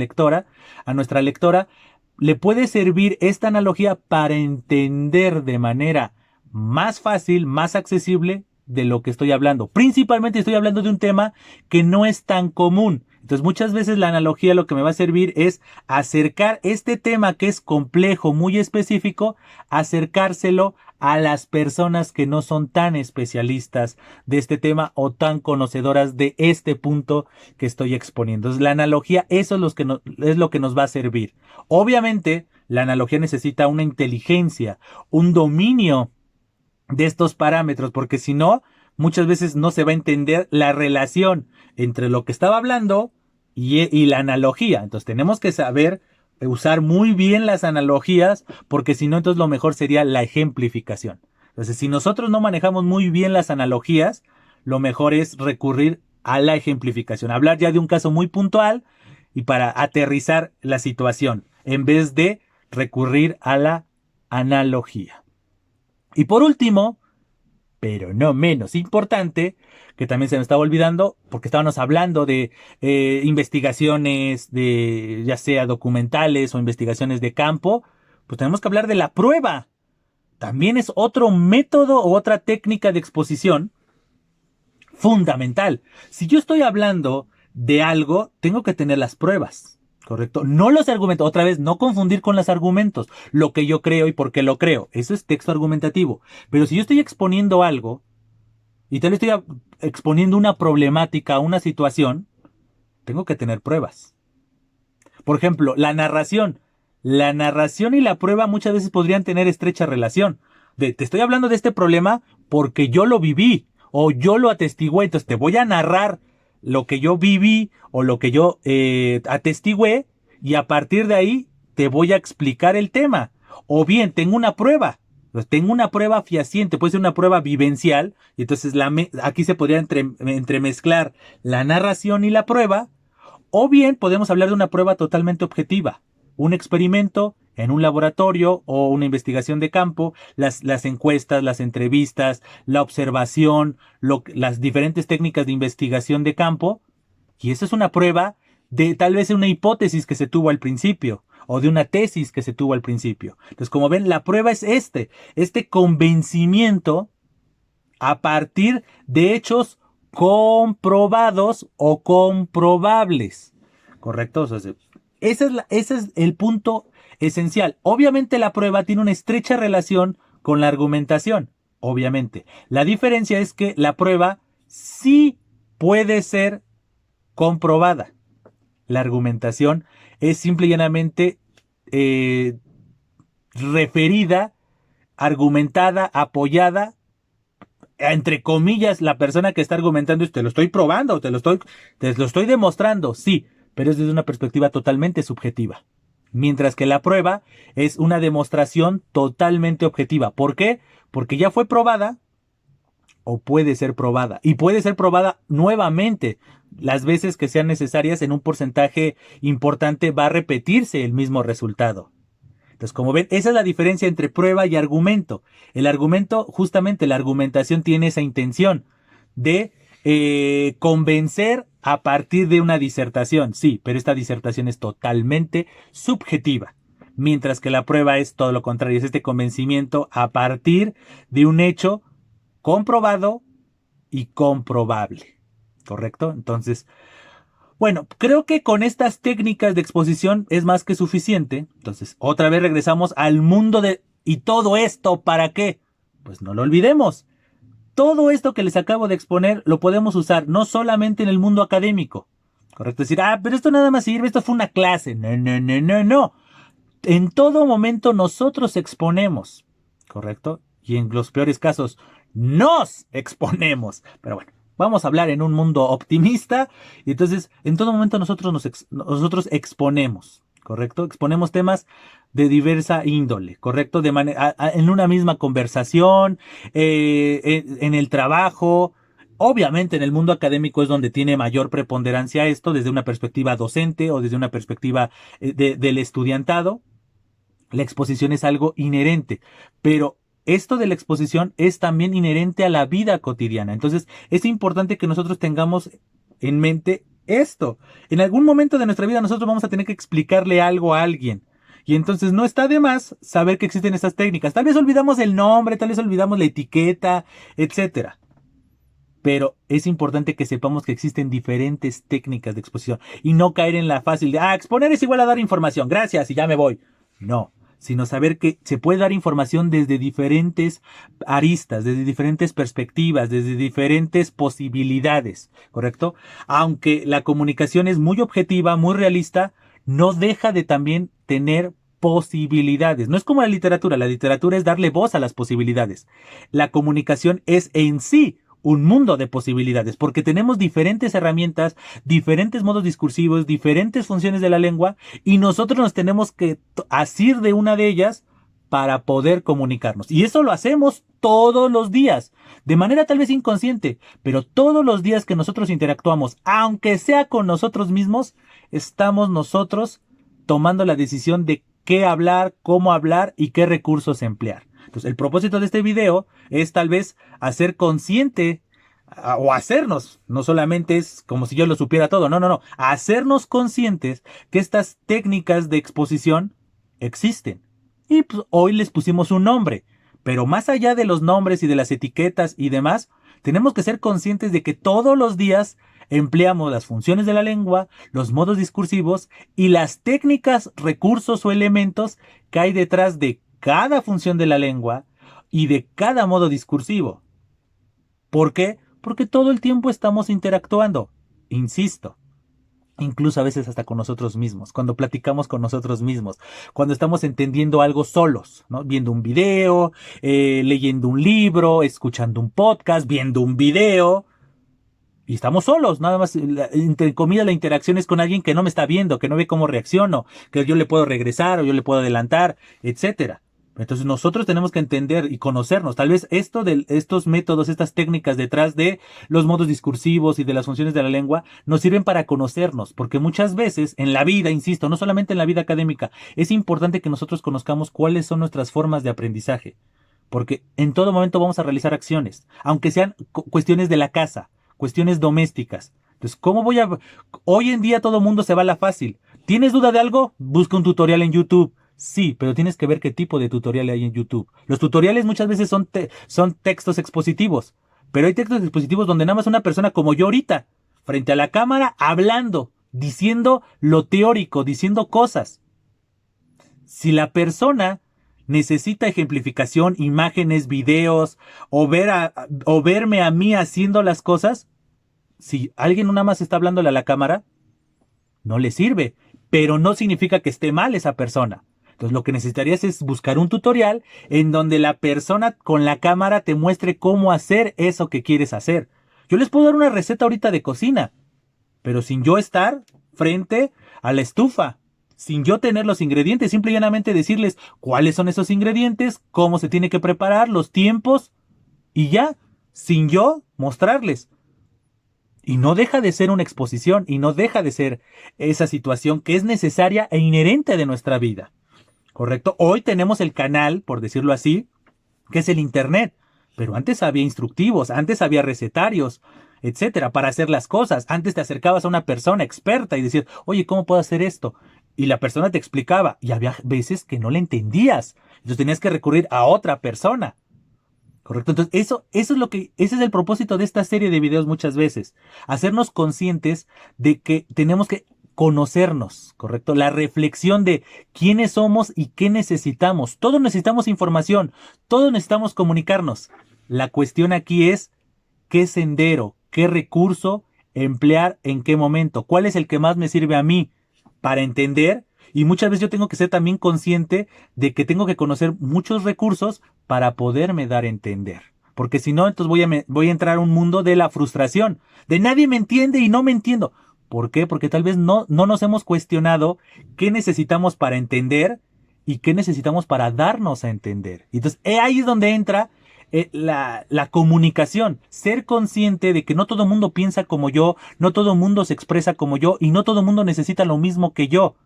lectora, le puede servir esta analogía para entender de manera más fácil, más accesible, de lo que estoy hablando. Principalmente estoy hablando de un tema que no es tan común. Entonces muchas veces la analogía lo que me va a servir es acercar este tema que es complejo, muy específico, acercárselo a las personas que no son tan especialistas de este tema o tan conocedoras de este punto que estoy exponiendo. Entonces la analogía, eso es lo que nos va a servir. Obviamente la analogía necesita una inteligencia, un dominio de estos parámetros, porque si no, muchas veces no se va a entender la relación entre lo que estaba hablando y la analogía. Entonces tenemos que saber usar muy bien las analogías, porque si no, entonces lo mejor sería la ejemplificación. Entonces, si nosotros no manejamos muy bien las analogías, lo mejor es recurrir a la ejemplificación, hablar ya de un caso muy puntual y para aterrizar la situación, en vez de recurrir a la analogía. Y por último, pero no menos importante, que también se me estaba olvidando, porque estábamos hablando de investigaciones, de ya sea documentales o investigaciones de campo, pues tenemos que hablar de la prueba. También es otro método o otra técnica de exposición fundamental. Si yo estoy hablando de algo, tengo que tener las pruebas, ¿correcto? No los argumentos, otra vez, no confundir con los argumentos, lo que yo creo y por qué lo creo. Eso es texto argumentativo. Pero si yo estoy exponiendo algo y te lo estoy exponiendo una problemática, una situación, tengo que tener pruebas. Por ejemplo, la narración. La narración y la prueba muchas veces podrían tener estrecha relación. Te estoy hablando de este problema porque yo lo viví o yo lo atestigué. Entonces te voy a narrar lo que yo viví o lo que yo atestigué y a partir de ahí te voy a explicar el tema. O bien, tengo una prueba. Pues tengo una prueba fehaciente, puede ser una prueba vivencial, y entonces aquí se podría entremezclar la narración y la prueba, o bien podemos hablar de una prueba totalmente objetiva, un experimento en un laboratorio o una investigación de campo, las encuestas, las entrevistas, la observación, las diferentes técnicas de investigación de campo, y eso es una prueba de tal vez una hipótesis que se tuvo al principio o de una tesis que se tuvo al principio. Entonces, como ven, la prueba es este convencimiento a partir de hechos comprobados o comprobables. ¿Correcto? O sea, ese es el punto esencial. Obviamente la prueba tiene una estrecha relación con la argumentación. Obviamente. La diferencia es que la prueba sí puede ser comprobada. La argumentación es simple y llanamente referida, argumentada, apoyada, entre comillas, la persona que está argumentando es te lo estoy probando, te lo estoy demostrando, sí, pero es desde una perspectiva totalmente subjetiva. Mientras que la prueba es una demostración totalmente objetiva. ¿Por qué? Porque ya fue probada o puede ser probada. Y puede ser probada nuevamente. Las veces que sean necesarias, en un porcentaje importante va a repetirse el mismo resultado. Entonces, como ven, esa es la diferencia entre prueba y argumento. El argumento, justamente la argumentación tiene esa intención de convencer a partir de una disertación. Sí, pero esta disertación es totalmente subjetiva. Mientras que la prueba es todo lo contrario, es este convencimiento a partir de un hecho comprobado y comprobable. ¿Correcto? Entonces, bueno, creo que con estas técnicas de exposición es más que suficiente. Entonces, otra vez regresamos al mundo de... ¿Y todo esto para qué? Pues no lo olvidemos. Todo esto que les acabo de exponer lo podemos usar no solamente en el mundo académico. ¿Correcto? Decir, pero esto nada más sirve, esto fue una clase. No, no, no, no, no. En todo momento nosotros exponemos. ¿Correcto? Y en los peores casos nos exponemos. Pero bueno, vamos a hablar en un mundo optimista. Y entonces, en todo momento nosotros exponemos. ¿Correcto? Exponemos temas de diversa índole. ¿Correcto? En una misma conversación, en el trabajo. Obviamente en el mundo académico es donde tiene mayor preponderancia esto, desde una perspectiva docente o desde una perspectiva del estudiantado. La exposición es algo inherente, pero esto de la exposición es también inherente a la vida cotidiana. Entonces es importante que nosotros tengamos en mente esto. En algún momento de nuestra vida nosotros vamos a tener que explicarle algo a alguien. Y entonces no está de más saber que existen estas técnicas. Tal vez olvidamos el nombre, tal vez olvidamos la etiqueta, etcétera. Pero es importante que sepamos que existen diferentes técnicas de exposición y no caer en la fácil de, exponer es igual a dar información, gracias y ya me voy. No, sino saber que se puede dar información desde diferentes aristas, desde diferentes perspectivas, desde diferentes posibilidades, ¿correcto? Aunque la comunicación es muy objetiva, muy realista, no deja de también tener posibilidades. No es como la literatura es darle voz a las posibilidades. La comunicación es en sí un mundo de posibilidades, porque tenemos diferentes herramientas, diferentes modos discursivos, diferentes funciones de la lengua, y nosotros nos tenemos que asir de una de ellas para poder comunicarnos. Y eso lo hacemos todos los días, de manera tal vez inconsciente, pero todos los días que nosotros interactuamos, aunque sea con nosotros mismos, estamos nosotros tomando la decisión de qué hablar, cómo hablar y qué recursos emplear. Entonces, el propósito de este video es tal vez hacer consciente o hacernos, no solamente es como si yo lo supiera todo, no, hacernos conscientes que estas técnicas de exposición existen. Y pues, hoy les pusimos un nombre, pero más allá de los nombres y de las etiquetas y demás, tenemos que ser conscientes de que todos los días empleamos las funciones de la lengua, los modos discursivos y las técnicas, recursos o elementos que hay detrás de cada función de la lengua y de cada modo discursivo. ¿Por qué? Porque todo el tiempo estamos interactuando. Insisto, incluso a veces hasta con nosotros mismos, cuando platicamos con nosotros mismos, cuando estamos entendiendo algo solos, ¿no? Viendo un video, leyendo un libro, escuchando un podcast, viendo un video. Y estamos solos, nada más, entre comillas, la interacción es con alguien que no me está viendo, que no ve cómo reacciono, que yo le puedo regresar o yo le puedo adelantar, etcétera. Entonces nosotros tenemos que entender y conocernos. Tal vez estos métodos, estas técnicas detrás de los modos discursivos y de las funciones de la lengua nos sirven para conocernos, porque muchas veces en la vida, insisto, no solamente en la vida académica, es importante que nosotros conozcamos cuáles son nuestras formas de aprendizaje, porque en todo momento vamos a realizar acciones, aunque sean cuestiones de la casa, cuestiones domésticas. Entonces, hoy en día todo mundo se va a la fácil. ¿Tienes duda de algo? Busca un tutorial en YouTube. Sí, pero tienes que ver qué tipo de tutorial hay en YouTube. Los tutoriales muchas veces son textos expositivos, pero hay textos expositivos donde nada más una persona como yo ahorita, frente a la cámara, hablando, diciendo lo teórico, diciendo cosas. Si la persona necesita ejemplificación, imágenes, videos, o verme a mí haciendo las cosas, si alguien nada más está hablándole a la cámara, no le sirve, pero no significa que esté mal esa persona. Entonces lo que necesitarías es buscar un tutorial en donde la persona con la cámara te muestre cómo hacer eso que quieres hacer. Yo les puedo dar una receta ahorita de cocina, pero sin yo estar frente a la estufa, sin yo tener los ingredientes, simple y llanamente decirles cuáles son esos ingredientes, cómo se tiene que preparar, los tiempos, y ya, sin yo mostrarles. Y no deja de ser una exposición, y no deja de ser esa situación que es necesaria e inherente de nuestra vida. ¿Correcto? Hoy tenemos el canal, por decirlo así, que es el internet. Pero antes había instructivos, antes había recetarios, etcétera, para hacer las cosas. Antes te acercabas a una persona experta y decías, oye, ¿cómo puedo hacer esto? Y la persona te explicaba, y había veces que no le entendías. Entonces tenías que recurrir a otra persona. ¿Correcto? Entonces, ese es el propósito de esta serie de videos muchas veces. Hacernos conscientes de que tenemos que conocernos, ¿correcto? La reflexión de quiénes somos y qué necesitamos. Todos necesitamos información, todos necesitamos comunicarnos. La cuestión aquí es qué sendero, qué recurso emplear en qué momento, cuál es el que más me sirve a mí para entender. Y muchas veces yo tengo que ser también consciente de que tengo que conocer muchos recursos para poderme dar a entender. Porque si no, entonces voy a entrar a un mundo de la frustración, de nadie me entiende y no me entiendo. ¿Por qué? Porque tal vez no nos hemos cuestionado qué necesitamos para entender y qué necesitamos para darnos a entender. Y entonces ahí es donde entra la comunicación. Ser consciente de que no todo el mundo piensa como yo, no todo el mundo se expresa como yo y no todo el mundo necesita lo mismo que yo.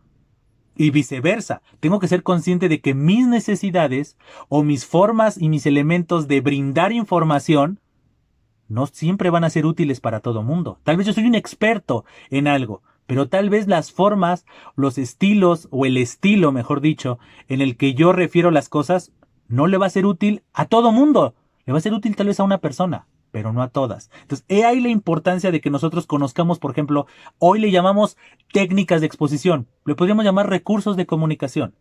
Y viceversa, tengo que ser consciente de que mis necesidades o mis formas y mis elementos de brindar información no siempre van a ser útiles para todo mundo. Tal vez yo soy un experto en algo, pero tal vez las formas, los estilos o el estilo, mejor dicho, en el que yo refiero las cosas, no le va a ser útil a todo mundo. Le va a ser útil tal vez a una persona. pero no a todas. Entonces, he ahí la importancia de que nosotros conozcamos, por ejemplo, hoy le llamamos técnicas de exposición, le podríamos llamar recursos de comunicación.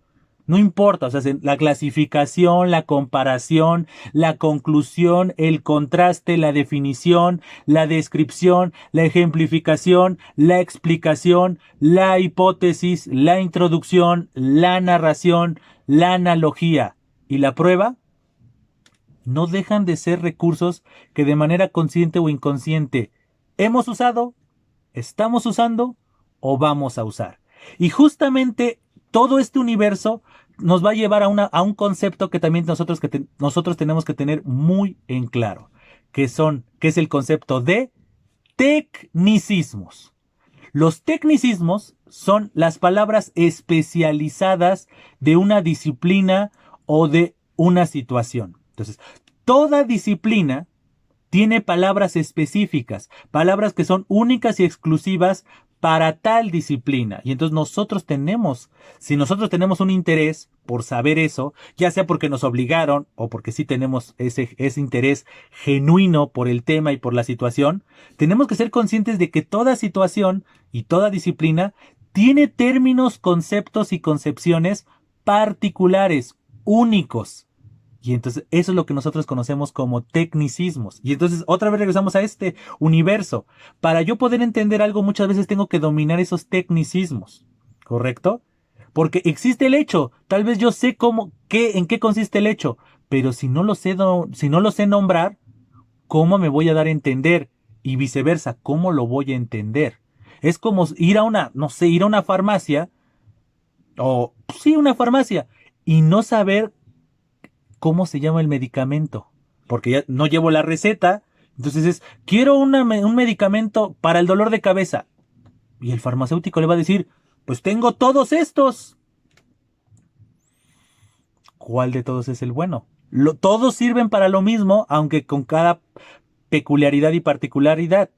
No importa, o sea, la clasificación, la comparación, la conclusión, el contraste, la definición, la descripción, la ejemplificación, la explicación, la hipótesis, la introducción, la narración, la analogía y la prueba no dejan de ser recursos que de manera consciente o inconsciente hemos usado, estamos usando o vamos a usar. Y justamente todo este universo nos va a llevar a un concepto que también nosotros tenemos que tener muy en claro, que es el concepto de tecnicismos. Los tecnicismos son las palabras especializadas de una disciplina o de una situación. Entonces, toda disciplina tiene palabras específicas, palabras que son únicas y exclusivas para tal disciplina. Y entonces si nosotros tenemos un interés por saber eso, ya sea porque nos obligaron o porque sí tenemos ese interés genuino por el tema y por la situación, tenemos que ser conscientes de que toda situación y toda disciplina tiene términos, conceptos y concepciones particulares, únicos. Y entonces eso es lo que nosotros conocemos como tecnicismos. Y entonces otra vez regresamos a este universo. Para yo poder entender algo muchas veces tengo que dominar esos tecnicismos. ¿Correcto? Porque existe el hecho. Tal vez yo sé en qué consiste el hecho. Pero si no lo sé nombrar, ¿cómo me voy a dar a entender? Y viceversa, ¿cómo lo voy a entender? Es como ir a una farmacia. O sí, una farmacia. Y no saber cómo se llama el medicamento, porque ya no llevo la receta, entonces quiero un medicamento para el dolor de cabeza, y el farmacéutico le va a decir, pues tengo todos estos. ¿Cuál de todos es el bueno? Todos sirven para lo mismo, aunque con cada peculiaridad y particularidad.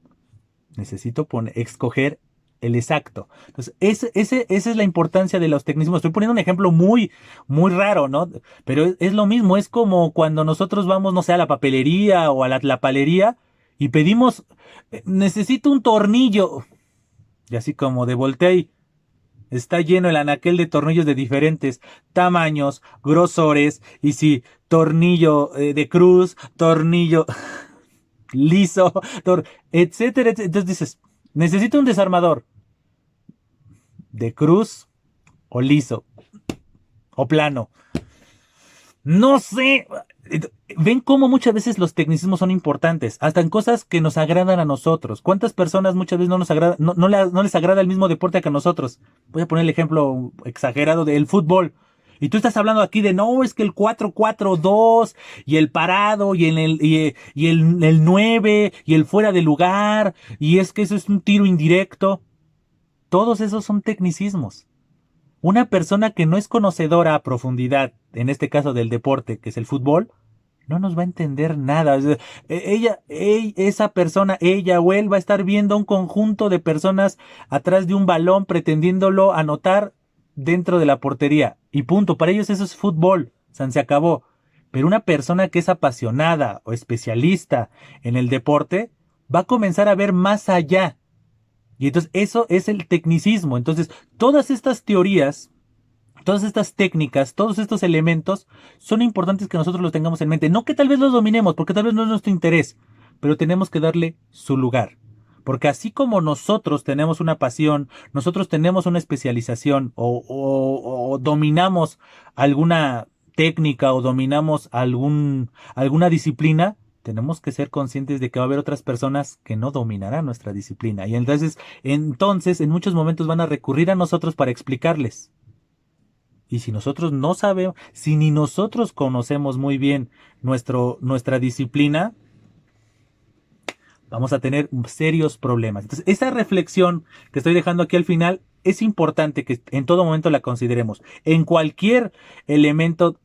Necesito escoger el exacto. Entonces, esa es la importancia de los tecnicismos. Estoy poniendo un ejemplo muy, muy raro, ¿no? Pero es lo mismo, es como cuando nosotros vamos, no sé, a la papelería o a la palería y pedimos, necesito un tornillo. Y así como de voltea y está lleno el anaquel de tornillos de diferentes tamaños, grosores, y si tornillo de cruz, tornillo liso, etcétera, etcétera. Entonces dices, necesito un desarmador de cruz o liso o plano. No sé. Ven cómo muchas veces los tecnicismos son importantes, hasta en cosas que nos agradan a nosotros. ¿Cuántas personas muchas veces no les agrada el mismo deporte que a nosotros? Voy a poner el ejemplo exagerado del fútbol. Y tú estás hablando aquí de, no, es que el 4-4-2 y el parado y el 9 y el fuera de lugar y es que eso es un tiro indirecto. Todos esos son tecnicismos. Una persona que no es conocedora a profundidad, en este caso del deporte, que es el fútbol, no nos va a entender nada. Esa persona, ella o él va a estar viendo un conjunto de personas atrás de un balón pretendiéndolo anotar dentro de la portería. Y punto. Para ellos eso es fútbol. Se acabó. Pero una persona que es apasionada o especialista en el deporte va a comenzar a ver más allá. Y entonces eso es el tecnicismo. Entonces todas estas teorías, todas estas técnicas, todos estos elementos son importantes que nosotros los tengamos en mente. No que tal vez los dominemos, porque tal vez no es nuestro interés, pero tenemos que darle su lugar. Porque así como nosotros tenemos una pasión, nosotros tenemos una especialización o dominamos alguna técnica o dominamos alguna disciplina, tenemos que ser conscientes de que va a haber otras personas que no dominarán nuestra disciplina. Y entonces en muchos momentos van a recurrir a nosotros para explicarles. Y si nosotros no sabemos, si ni nosotros conocemos muy bien nuestra disciplina, vamos a tener serios problemas. Entonces, esa reflexión que estoy dejando aquí al final es importante que en todo momento la consideremos. En cualquier elemento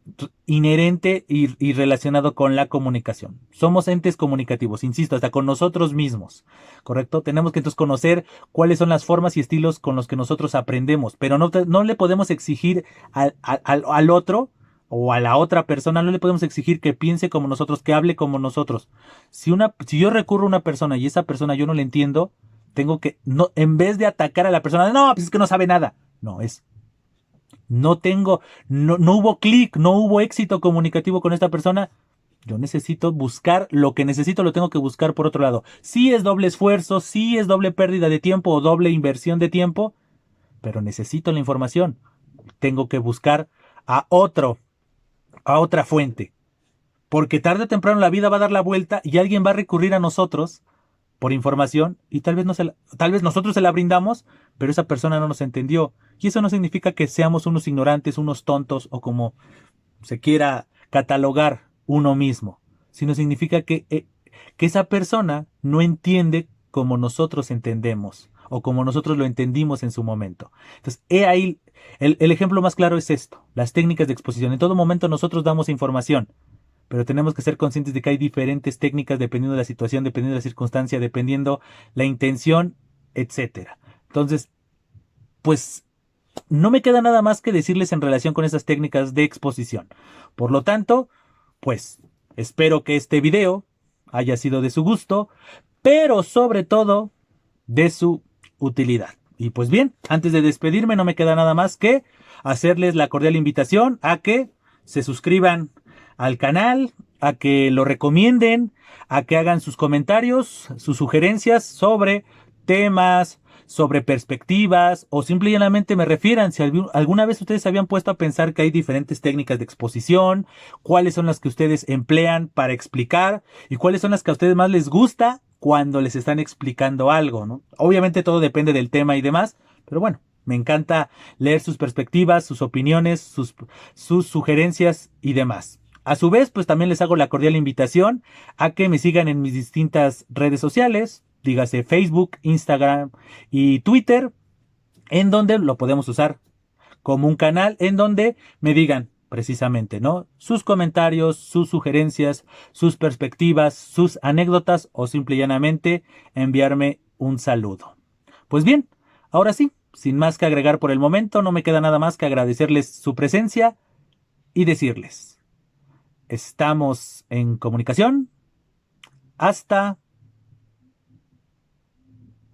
inherente y relacionado con la comunicación. Somos entes comunicativos, insisto, hasta con nosotros mismos. ¿Correcto? Tenemos que entonces conocer cuáles son las formas y estilos con los que nosotros aprendemos. Pero no le podemos exigir al otro o a la otra persona no le podemos exigir que piense como nosotros, que hable como nosotros. Si yo recurro a una persona y esa persona yo no le entiendo, tengo que, no, en vez de atacar a la persona, no, pues es que no sabe nada. No, no hubo clic, no hubo éxito comunicativo con esta persona. Yo necesito buscar lo que necesito, lo tengo que buscar por otro lado. Sí es doble esfuerzo, sí es doble pérdida de tiempo o doble inversión de tiempo, pero necesito la información. Tengo que buscar a otra fuente. Porque tarde o temprano la vida va a dar la vuelta y alguien va a recurrir a nosotros por información y tal vez nosotros se la brindamos, pero esa persona no nos entendió. Y eso no significa que seamos unos ignorantes, unos tontos o como se quiera catalogar uno mismo, sino significa que esa persona no entiende como nosotros entendemos o como nosotros lo entendimos en su momento. Entonces, he ahí, el ejemplo más claro es esto, las técnicas de exposición. En todo momento nosotros damos información, pero tenemos que ser conscientes de que hay diferentes técnicas dependiendo de la situación, dependiendo de la circunstancia, dependiendo la intención, etcétera. Entonces, pues no me queda nada más que decirles en relación con esas técnicas de exposición. Por lo tanto, pues espero que este video haya sido de su gusto, pero sobre todo de su utilidad. Y pues bien, antes de despedirme no me queda nada más que hacerles la cordial invitación a que se suscriban al canal, a que lo recomienden, a que hagan sus comentarios, sus sugerencias sobre temas, sobre perspectivas o simplemente me refieran si alguna vez ustedes se habían puesto a pensar que hay diferentes técnicas de exposición, cuáles son las que ustedes emplean para explicar y cuáles son las que a ustedes más les gusta cuando les están explicando algo, ¿no? Obviamente todo depende del tema y demás, pero bueno, me encanta leer sus perspectivas, sus opiniones, sus sugerencias y demás. A su vez, pues también les hago la cordial invitación a que me sigan en mis distintas redes sociales, dígase Facebook, Instagram y Twitter, en donde lo podemos usar como un canal en donde me digan precisamente, ¿no? Sus comentarios, sus sugerencias, sus perspectivas, sus anécdotas o simple y llanamente enviarme un saludo. Pues bien, ahora sí, sin más que agregar por el momento, no me queda nada más que agradecerles su presencia y decirles, estamos en comunicación. Hasta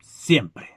siempre.